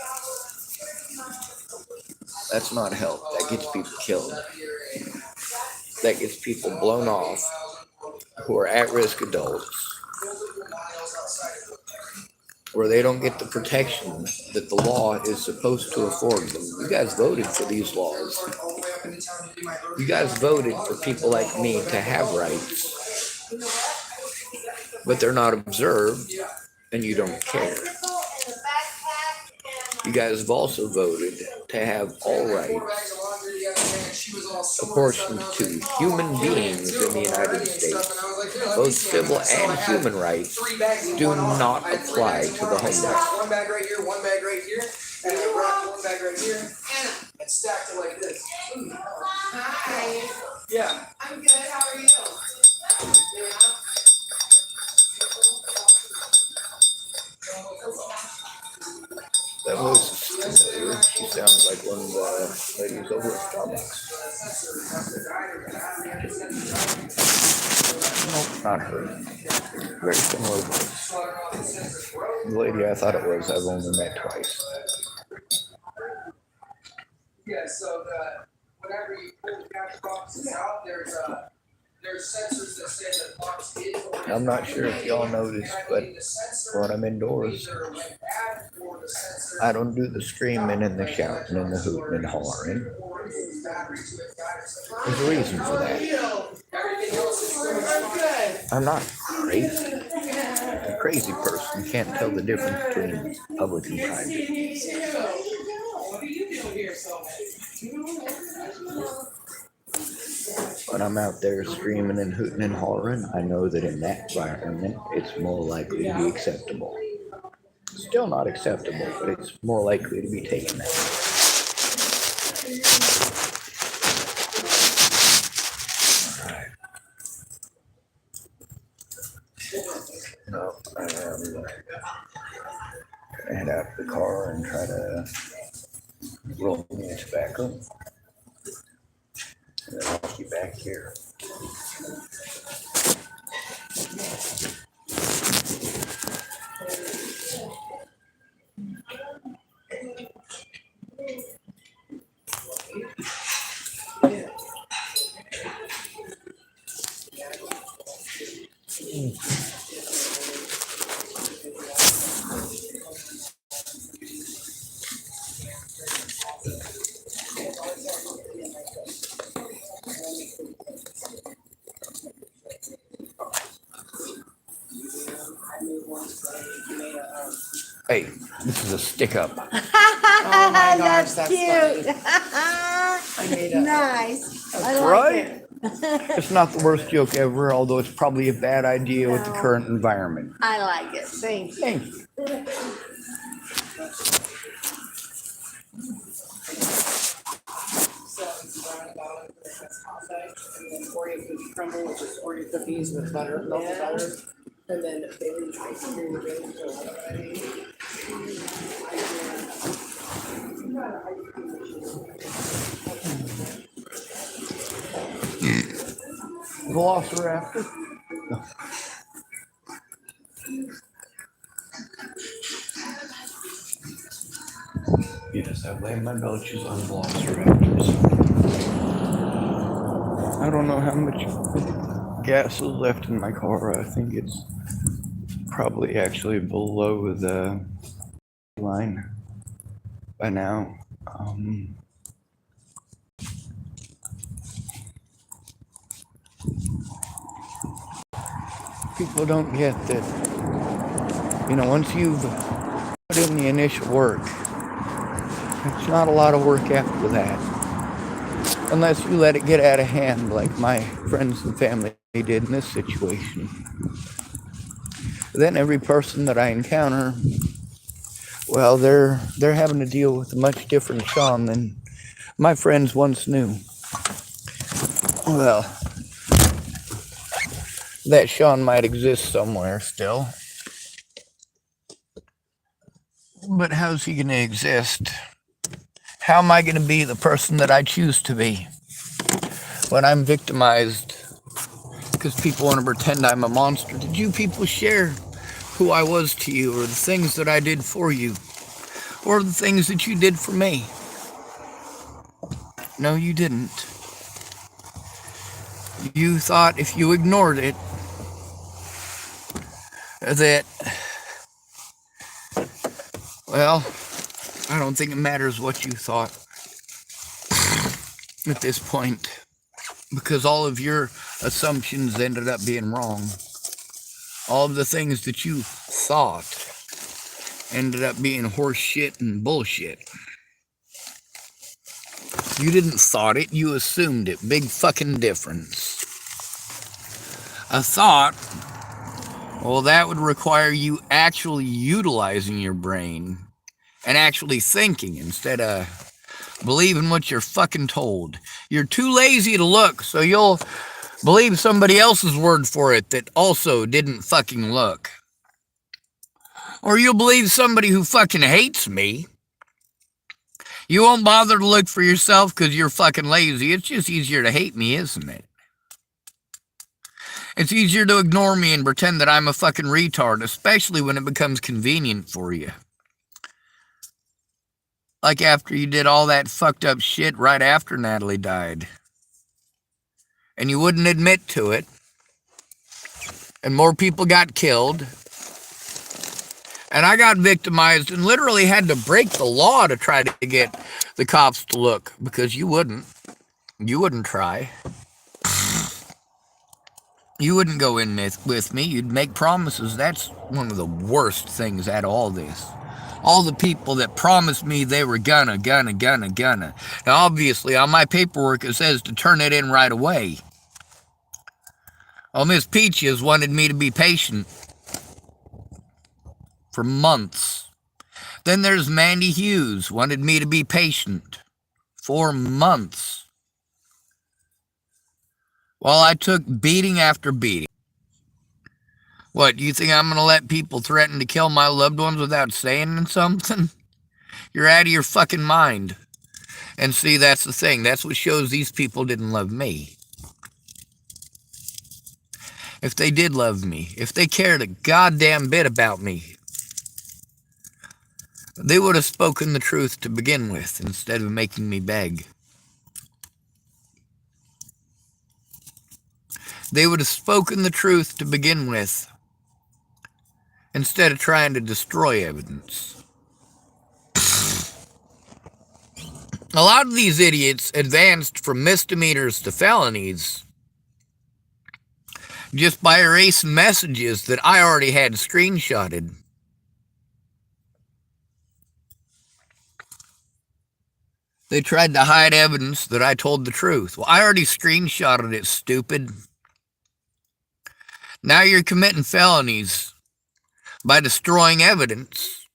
That's not help. That gets people killed. That gets people blown off who are at-risk adults, where they don't get the protection that the law is supposed to afford them. You guys voted for these laws. You guys voted for people like me to have rights, but they're not observed, and you don't care. You guys have also voted to have all rights apportioned to human beings in the United States. Both civil and human rights do not apply to the homeless. One bag right here, one bag right here, and then one bag right here, and stacked it like this. Hi. Yeah. I'm good. How are you? That voice is familiar. She sounds like one of the ladies over at Starbucks. Nope, not her. Very similar voice. The lady I thought it was, I've only met twice. Yeah, so whenever you pull the cash boxes out, there's sensors that say that the box is. I'm not sure if y'all noticed, but when I'm indoors, I don't do the screaming and the shouting and the hooting and hollering. There's a reason for that. I'm not crazy. A crazy person can't tell the difference between public and private. What are you doing here so When I'm out there screaming and hooting and hollering, I know that in that environment, it's more likely to be acceptable. Still not acceptable, but it's more likely to be taken out. Alright. No, I am gonna head out to the car and try to roll me a tobacco. And then I'll be back here. Hey, this is a stick up. Oh my gosh, that's cute. I made it. Nice. I like Right? it. It's not the worst joke ever, although it's probably a bad idea with the No. current environment. I like it. Thank you. Thank you. So it's roundabout, that's outside, and then Oreo cookie crumble, which is Oreo cookies with butter, melted butter, and then Bailey's ice cream with Velociraptor. Yes, I blame my belches on velociraptors. I don't know how much gas is left in my car. I think it's probably actually below the line by now. People don't get that, once you've put in the initial work, it's not a lot of work after that. Unless you let it get out of hand like my friends and family did in this situation. Then every person that I encounter, well, they're having to deal with a much different Sean than my friends once knew. Well, that Sean might exist somewhere still. But how's he going to exist? How am I going to be the person that I choose to be when I'm victimized because people want to pretend I'm a monster? Did you people share who I was to you, or the things that I did for you, or the things that you did for me? No, you didn't. You thought if you ignored it, that, well, I don't think it matters what you thought at this point, because all of your assumptions ended up being wrong. All of the things that you thought ended up being horse shit and bullshit. You didn't thought it, you assumed it. Big fucking difference. A thought, well, that would require you actually utilizing your brain and actually thinking instead of believing what you're fucking told. You're too lazy to look, so you'll believe somebody else's word for it that also didn't fucking look. Or you'll believe somebody who fucking hates me. You won't bother to look for yourself because you're fucking lazy. It's just easier to hate me, isn't it? It's easier to ignore me and pretend that I'm a fucking retard, especially when it becomes convenient for you. Like after you did all that fucked up shit right after Natalie died. And you wouldn't admit to it. And more people got killed. And I got victimized and literally had to break the law to try to get the cops to look. Because you wouldn't. You wouldn't try. You wouldn't go in with me. You'd make promises. That's one of the worst things out of all this. All the people that promised me they were gonna. Now, obviously, on my paperwork, it says to turn it in right away. Well, Miss Peaches wanted me to be patient for months. Then there's Mandy Hughes, wanted me to be patient for months. While I took beating after beating. What, you think I'm going to let people threaten to kill my loved ones without saying something? You're out of your fucking mind. And see, that's the thing. That's what shows these people didn't love me. If they did love me, if they cared a goddamn bit about me, they would have spoken the truth to begin with instead of making me beg. They would have spoken the truth to begin with instead of trying to destroy evidence. A lot of these idiots advanced from misdemeanors to felonies just by erasing messages that I already had screenshotted. They tried to hide evidence that I told the truth. Well, I already screenshotted it, stupid. Now you're committing felonies by destroying evidence.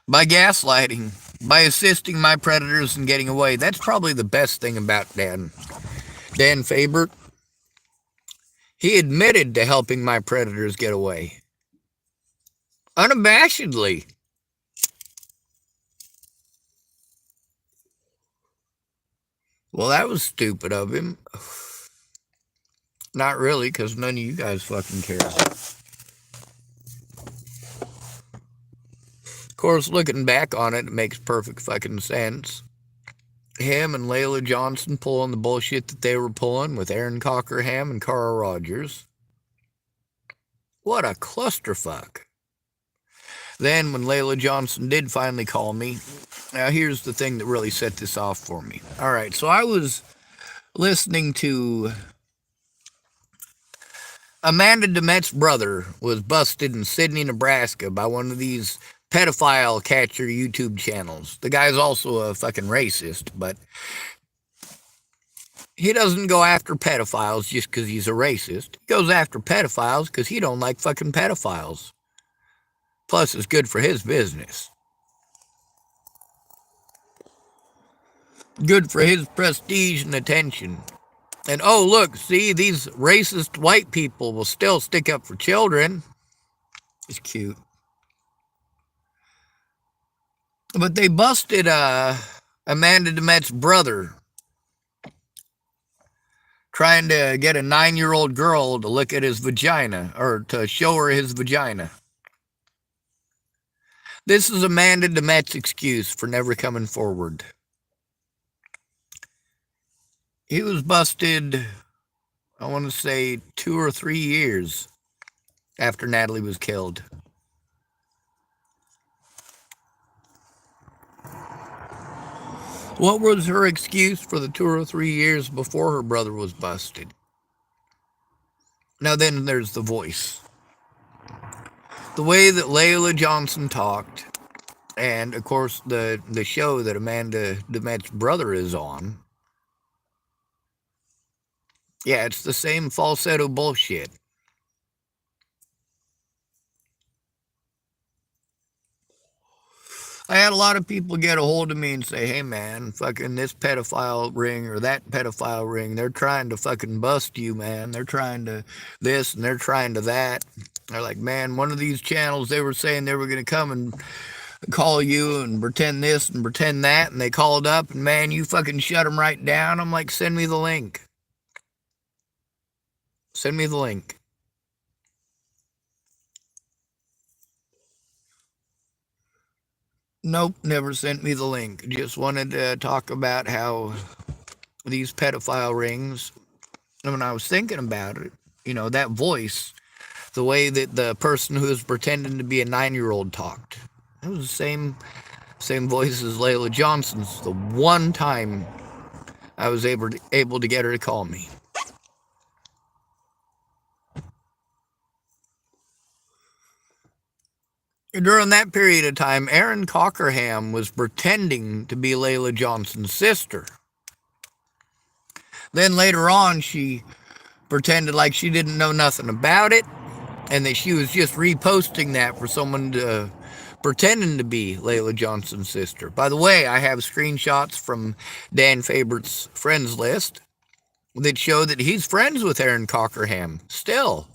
By gaslighting, by assisting my predators in getting away. That's probably the best thing about Dan Faber. He admitted to helping my predators get away. Unabashedly. Well, that was stupid of him. Not really, because none of you guys fucking care. Of course, looking back on it, it makes perfect fucking sense. Him and Layla Johnson pulling the bullshit that they were pulling with Aaron Cockerham and Carl Rogers. What a clusterfuck. Then, when Layla Johnson did finally call me, now here's the thing that really set this off for me. All right, so I was listening to Amanda DeMett's brother was busted in Sydney, Nebraska by one of these pedophile catcher YouTube channels. The guy's also a fucking racist, but he doesn't go after pedophiles just because he's a racist. He goes after pedophiles because he don't like fucking pedophiles. Plus, it's good for his business. Good for his prestige and attention. And oh, look, see, these racist white people will still stick up for children. It's cute. But they busted Amanda DeMett's brother trying to get a 9-year-old girl to look at his vagina, or to show her his vagina. This is Amanda DeMett's excuse for never coming forward. He was busted, I want to say, 2 or 3 years after Natalie was killed. What was her excuse for the 2 or 3 years before her brother was busted? Now then there's the voice. The way that Layla Johnson talked, and of course the show that Amanda DeMett's brother is on, yeah, it's the same falsetto bullshit. I had a lot of people get a hold of me and say, hey man, fucking this pedophile ring or that pedophile ring, they're trying to fucking bust you, man. They're trying to this and they're trying to that. They're like, man, one of these channels, they were saying they were going to come and call you and pretend this and pretend that. And they called up and man, you fucking shut them right down. I'm like, send me the link. Send me the link. Nope, never sent me the link. Just wanted to talk about how these pedophile rings, and when I was thinking about it, you know, that voice, the way that the person who was pretending to be a 9-year-old talked, it was the same voice as Layla Johnson's. The one time I was able to get her to call me. During that period of time, Aaron Cockerham was pretending to be Layla Johnson's sister. Then later on, she pretended like she didn't know nothing about it, and that she was just reposting that for someone to pretending to be Layla Johnson's sister. By the way, I have screenshots from Dan Fabert's friends list that show that he's friends with Aaron Cockerham still.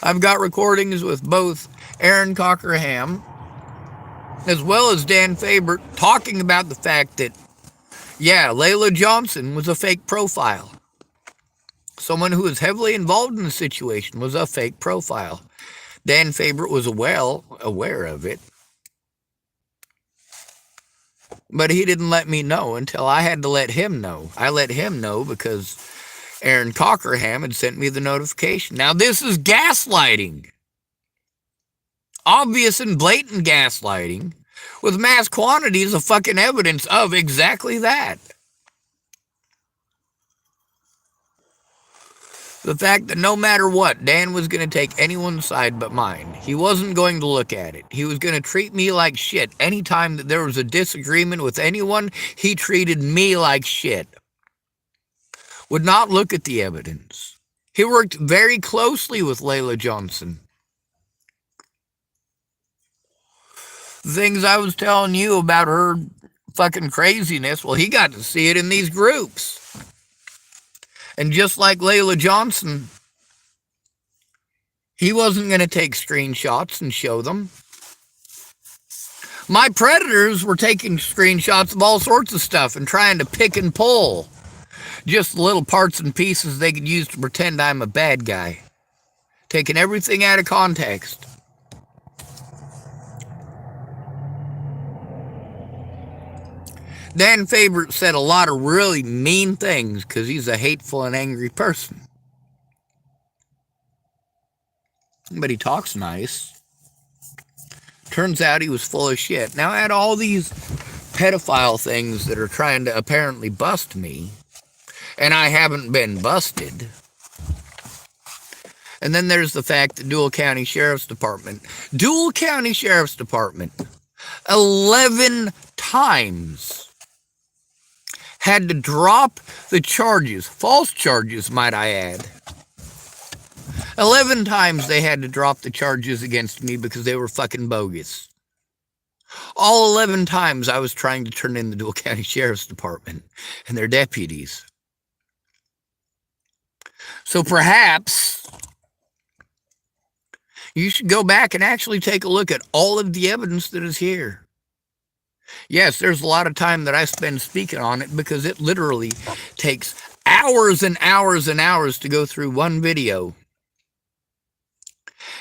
I've got recordings with both Aaron Cockerham as well as Dan Fabert talking about the fact that, yeah, Layla Johnson was a fake profile. Someone who was heavily involved in the situation was a fake profile. Dan Fabert was well aware of it. But he didn't let me know until I had to let him know. I let him know because Aaron Cockerham had sent me the notification. Now, this is gaslighting. Obvious and blatant gaslighting with mass quantities of fucking evidence of exactly that. The fact that no matter what, Dan was going to take anyone's side but mine. He wasn't going to look at it. He was going to treat me like shit. Anytime that there was a disagreement with anyone, he treated me like shit. Would not look at the evidence. He worked very closely with Layla Johnson. The things I was telling you about her fucking craziness, well, he got to see it in these groups. And just like Layla Johnson, he wasn't going to take screenshots and show them. My predators were taking screenshots of all sorts of stuff and trying to pick and pull just little parts and pieces they could use to pretend I'm a bad guy, taking everything out of context. Dan Favorite said a lot of really mean things because he's a hateful and angry person. But he talks nice. Turns out he was full of shit. Now, add all these pedophile things that are trying to apparently bust me, and I haven't been busted. And then there's the fact that Dual County Sheriff's Department, 11 times had to drop the charges, false charges, might I add. 11 times they had to drop the charges against me because they were fucking bogus. All 11 times I was trying to turn in the Dual County Sheriff's Department and their deputies. So perhaps you should go back and actually take a look at all of the evidence that is here. Yes, there's a lot of time that I spend speaking on it because it literally takes hours and hours and hours to go through one video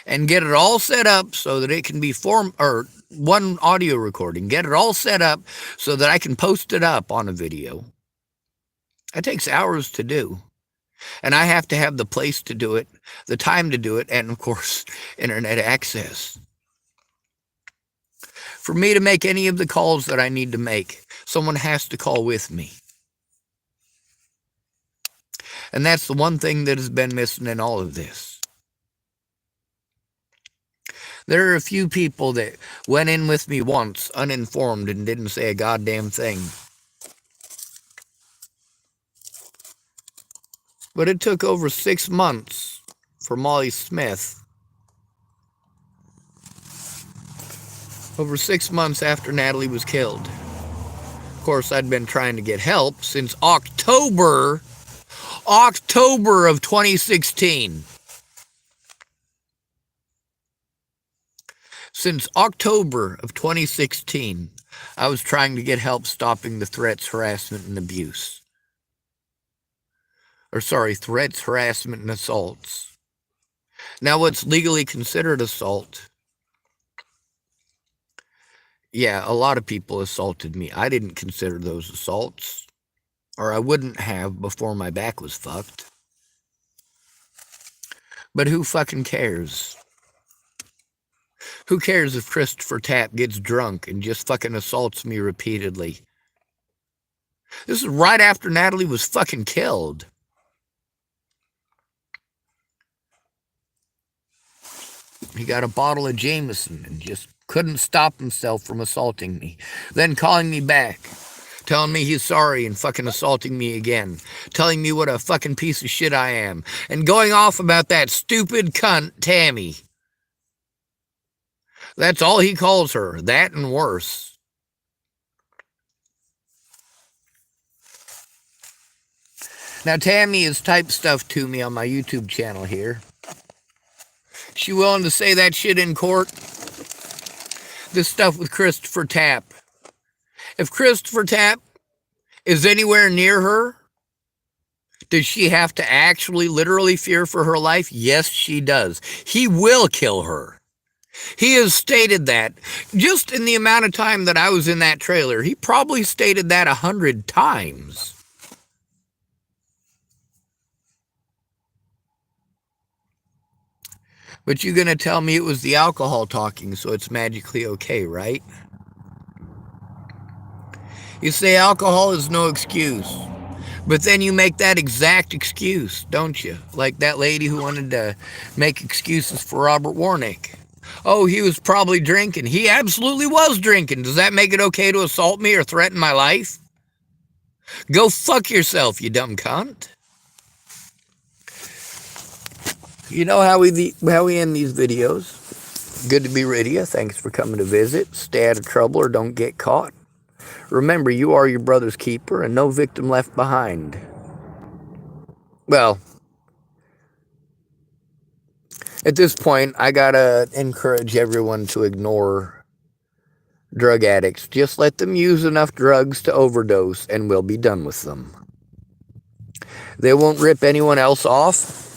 and get it all set up so that it can be one audio recording, get it all set up so that I can post it up on a video. It takes hours to do. And I have to have the place to do it, the time to do it, and of course, internet access. For me to make any of the calls that I need to make, someone has to call with me. And that's the one thing that has been missing in all of this. There are a few people that went in with me once, uninformed, and didn't say a goddamn thing. But it took over 6 months for Molly Smith. Over 6 months after Natalie was killed. Of course, I'd been trying to get help since October of 2016. Since October of 2016, I was trying to get help stopping the threats, harassment, and abuse. Threats, harassment, and assaults. Now, what's legally considered assault? Yeah, a lot of people assaulted me. I didn't consider those assaults, or I wouldn't have before my back was fucked. But who fucking cares? Who cares if Christopher Tapp gets drunk and just fucking assaults me repeatedly? This is right after Natalie was fucking killed. He got a bottle of Jameson and just couldn't stop himself from assaulting me. Then calling me back, telling me he's sorry and fucking assaulting me again. Telling me what a fucking piece of shit I am. And going off about that stupid cunt, Tammy. That's all he calls her. That and worse. Now, Tammy has typed stuff to me on my YouTube channel here. She willing to say that shit in court? This stuff with Christopher Tapp. If Christopher Tapp is anywhere near her, does she have to actually literally fear for her life? Yes, she does. He will kill her. He has stated that just in the amount of time that I was in that trailer. He probably stated that 100 times. But you're going to tell me it was the alcohol talking, so it's magically okay, right? You say alcohol is no excuse. But then you make that exact excuse, don't you? Like that lady who wanted to make excuses for Robert Warnick. Oh, he was probably drinking. He absolutely was drinking. Does that make it okay to assault me or threaten my life? Go fuck yourself, you dumb cunt. You know how we end these videos. Good to be rid of you. Thanks for coming to visit. Stay out of trouble or don't get caught. Remember, you are your brother's keeper and no victim left behind. Well, at this point, I gotta encourage everyone to ignore drug addicts. Just let them use enough drugs to overdose and we'll be done with them. They won't rip anyone else off.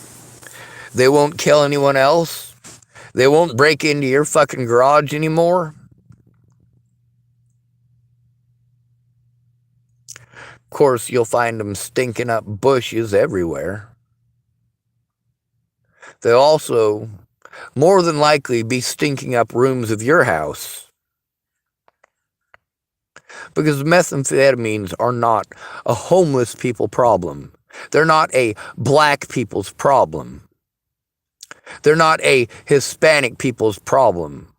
They won't kill anyone else. They won't break into your fucking garage anymore. Of course, you'll find them stinking up bushes everywhere. They'll also more than likely be stinking up rooms of your house. Because methamphetamines are not a homeless people problem. They're not a black people's problem. They're not a Hispanic people's problem.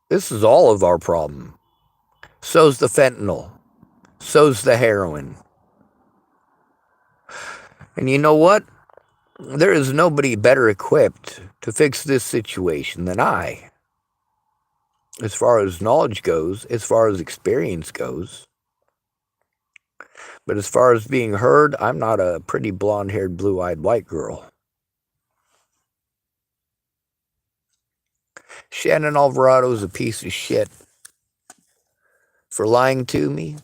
This is all of our problem. So's the fentanyl. So's the heroin. And you know what? There is nobody better equipped to fix this situation than I. As far as knowledge goes, as far as experience goes. But as far as being heard, I'm not a pretty blonde-haired, blue-eyed white girl. Shannon Alvarado's a piece of shit for lying to me,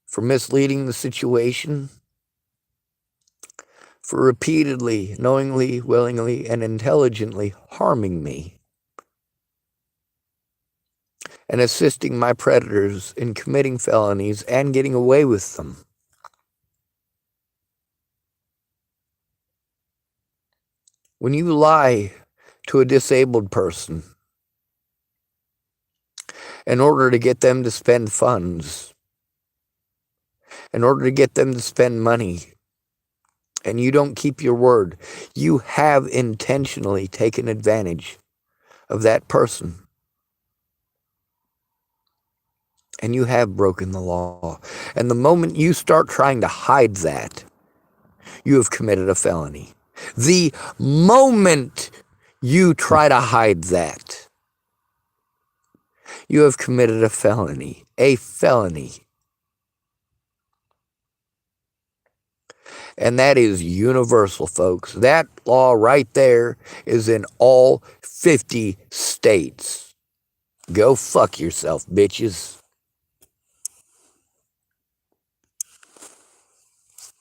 for misleading the situation, for repeatedly, knowingly, willingly, and intelligently harming me, and assisting my predators in committing felonies and getting away with them. When you lie to a disabled person in order to get them to spend funds, in order to get them to spend money, and you don't keep your word, you have intentionally taken advantage of that person. And you have broken the law. And the moment you start trying to hide that, you have committed a felony. The moment you try to hide that, you have committed a felony. A felony. And that is universal, folks. That law right there is in all 50 states. Go fuck yourself, bitches.